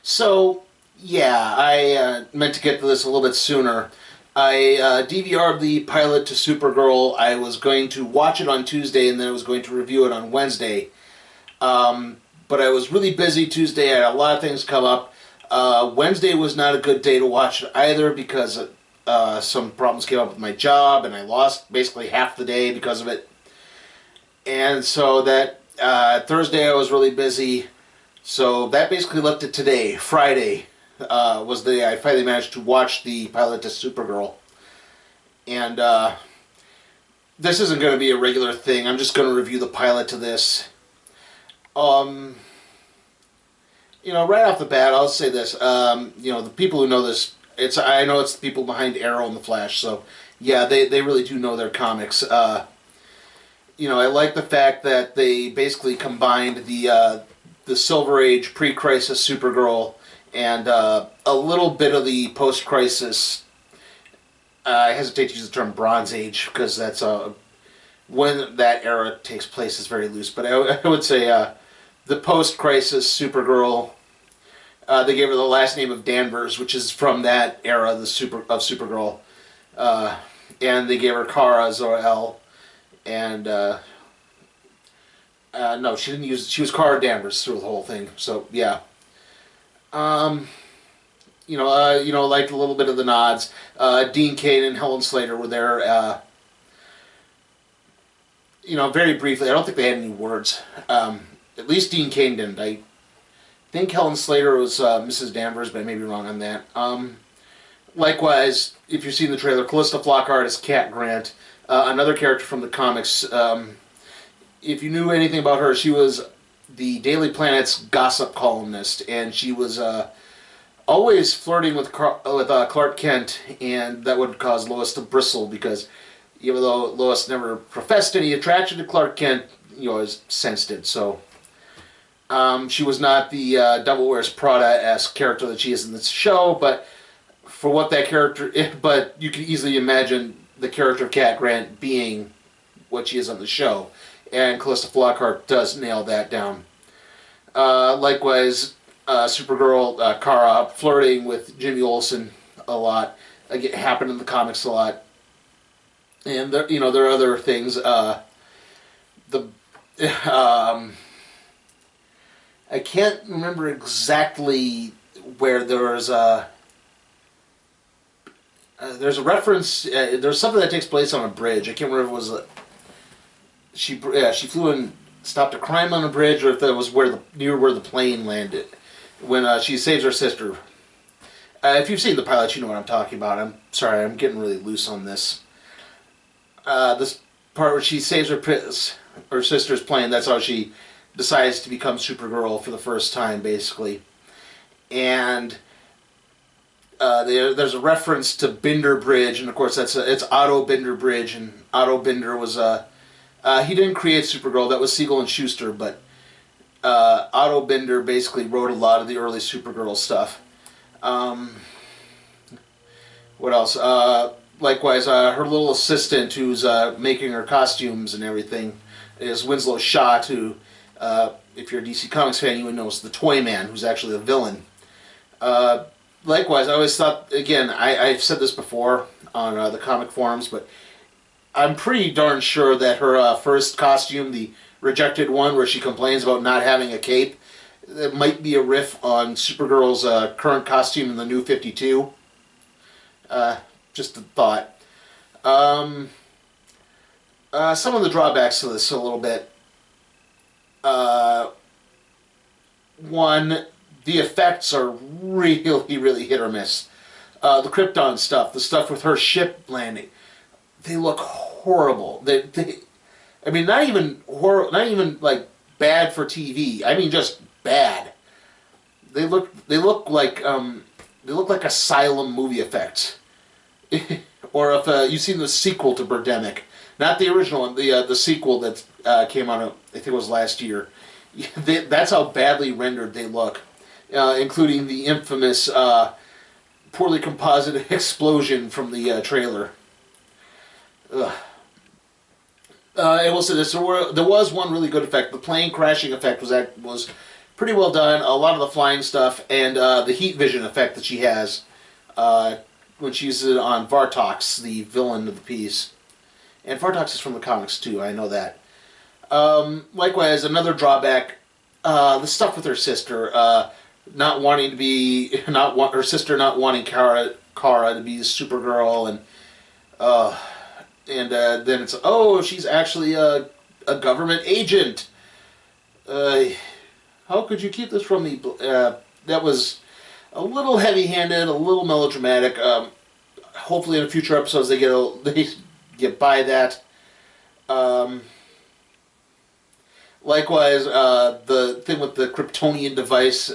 So, yeah, I meant to get to this a little bit sooner. I DVR'd the pilot to Supergirl. I was going to watch it on Tuesday, and then I was going to review it on Wednesday. But I was really busy Tuesday. I had a lot of things come up. Wednesday was not a good day to watch it either because some problems came up with my job, and I lost basically half the day because of it. And so that Thursday I was really busy. So that basically left it today. Friday was the day I finally managed to watch the pilot to Supergirl. And this isn't going to be a regular thing. I'm just going to review the pilot to this. Right off the bat, I'll say this. The people who know this, I know it's the people behind Arrow and the Flash. So yeah, they really do know their comics. I like the fact that they basically combined the Silver Age pre-crisis Supergirl and a little bit of the post-crisis. I hesitate to use the term Bronze Age because that's when that era takes place is very loose. But I would say the post-crisis Supergirl. They gave her the last name of Danvers, which is from that era of Supergirl, and they gave her Kara Zor-El. And no, she didn't use. She was Kara Danvers through the whole thing. So yeah, like a little bit of the nods. Dean Cain and Helen Slater were there. Very briefly. I don't think they had any words. At least Dean Cain didn't. I think Helen Slater was Mrs. Danvers, but I may be wrong on that. Likewise, if you've seen the trailer, Callista Flockhart is Cat Grant. Another character from the comics. If you knew anything about her, she was the Daily Planet's gossip columnist, and she was always flirting with Clark Kent, and that would cause Lois to bristle because even though Lois never professed any attraction to Clark Kent, you always sensed it. So she was not the Devil Wears Prada-esque character that she is in this show, but for what that character is, but you can easily imagine the character of Cat Grant being what she is on the show. And Callista Flockhart does nail that down. Likewise, Supergirl, Kara, flirting with Jimmy Olsen a lot. It happened in the comics a lot. And there are other things. I can't remember exactly where there's a reference. There's something that takes place on a bridge. I can't remember if it was she flew and stopped a crime on a bridge, or if that was near where the plane landed when she saves her sister. If you've seen the pilot, you know what I'm talking about. I'm sorry, I'm getting really loose on this. This part where she saves her sister's plane. That's how she decides to become Supergirl for the first time, basically. And there's a reference to Binder Bridge, and of course it's Otto Binder Bridge, and Otto Binder was he didn't create Supergirl. That was Siegel and Schuster, but Otto Binder basically wrote a lot of the early Supergirl stuff. What else? Likewise, her little assistant who's making her costumes and everything is Winslow Schott, who, if you're a DC Comics fan, you would know is the Toy Man, who's actually a villain. Likewise, I always thought, again, I've said this before on the comic forums, but I'm pretty darn sure that her first costume, the rejected one where she complains about not having a cape, it might be a riff on Supergirl's current costume in the New 52. Just a thought. Some of the drawbacks to this a little bit. One, the effects are really, really hit or miss. The Krypton stuff, the stuff with her ship landing, they look horrible. I mean, not even like bad for TV. I mean, just bad. They look like Asylum movie effects. Or if you've seen the sequel to Birdemic, not the original one, the sequel that came out, I think it was last year. That's how badly rendered they look, including the infamous poorly composited explosion from the trailer. I will say this: there was one really good effect. The plane crashing effect was pretty well done. A lot of the flying stuff and the heat vision effect that she has when she uses it on Vartox, the villain of the piece. And Vartox is from the comics too, I know that. Likewise, another drawback, the stuff with her sister, not wanting to be, her sister not wanting Kara to be Supergirl, and then it's, oh, she's actually a government agent. How could you keep this from me? That was a little heavy-handed, a little melodramatic. Hopefully, in future episodes, they get by that. Likewise, the thing with the Kryptonian device,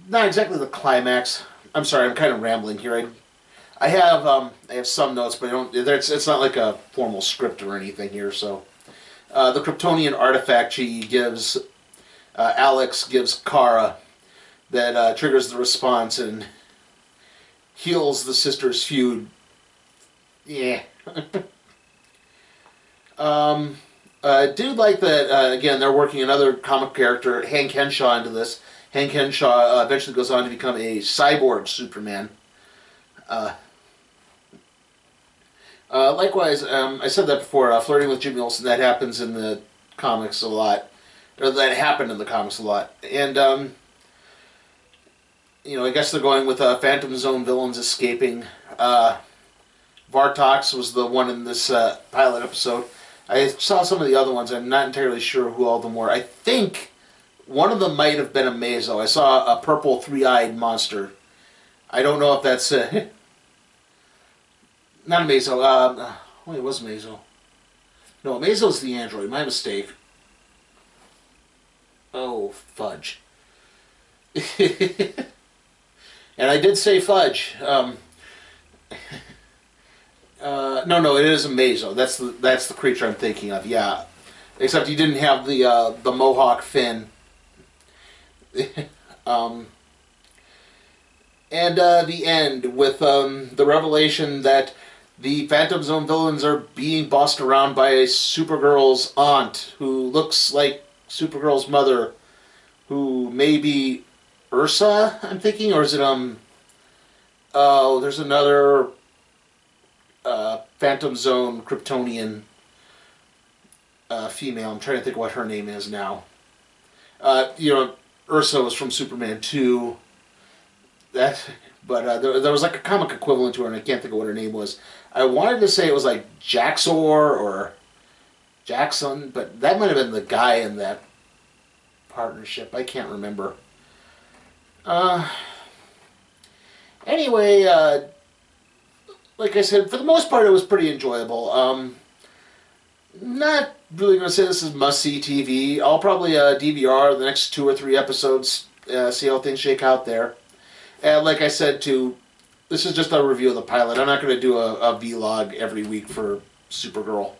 not exactly the climax. I'm sorry, I'm kind of rambling here. I have some notes, but I don't. It's not like a formal script or anything here. So, the Kryptonian artifact she gives, Alex gives Kara, that triggers the response and heals the sisters' feud. Yeah. I do like that, again, they're working another comic character, Hank Henshaw, into this. Hank Henshaw eventually goes on to become a cyborg Superman. Likewise, I said that before, flirting with Jimmy Olsen, that happens in the comics a lot. Or that happened in the comics a lot. And, I guess they're going with Phantom Zone villains escaping. Vartox was the one in this pilot episode. I saw some of the other ones. I'm not entirely sure who all of them were. I think one of them might have been a Mazo. I saw a purple three-eyed monster. I don't know if that's... not a Mazo. Wait, it was Mazo. No, Mazo's the android. My mistake. Oh, fudge. And I did say fudge. No, it is a Mazo. That's the creature I'm thinking of. Yeah, except he didn't have the mohawk fin. And the end with the revelation that the Phantom Zone villains are being bossed around by Supergirl's aunt, who looks like Supergirl's mother, who may be Ursa, I'm thinking, or is it oh, there's another Phantom Zone Kryptonian female. I'm trying to think what her name is now. Ursa was from Superman 2. But there was like a comic equivalent to her, and I can't think of what her name was. I wanted to say it was like Jaxor or Jackson, but that might have been the guy in that partnership. I can't remember. Anyway, like I said, for the most part, it was pretty enjoyable. Not really going to say this is must-see TV. I'll probably DVR the next 2 or 3 episodes, see how things shake out there. And like I said, this is just a review of the pilot. I'm not going to do a vlog every week for Supergirl.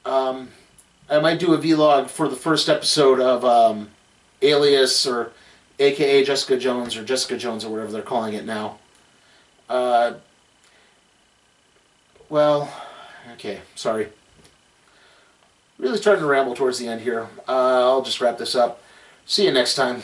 I might do a vlog for the first episode of Alias, or AKA Jessica Jones, or Jessica Jones, or whatever they're calling it now. Well, okay, sorry. Really starting to ramble towards the end here. I'll just wrap this up. See you next time.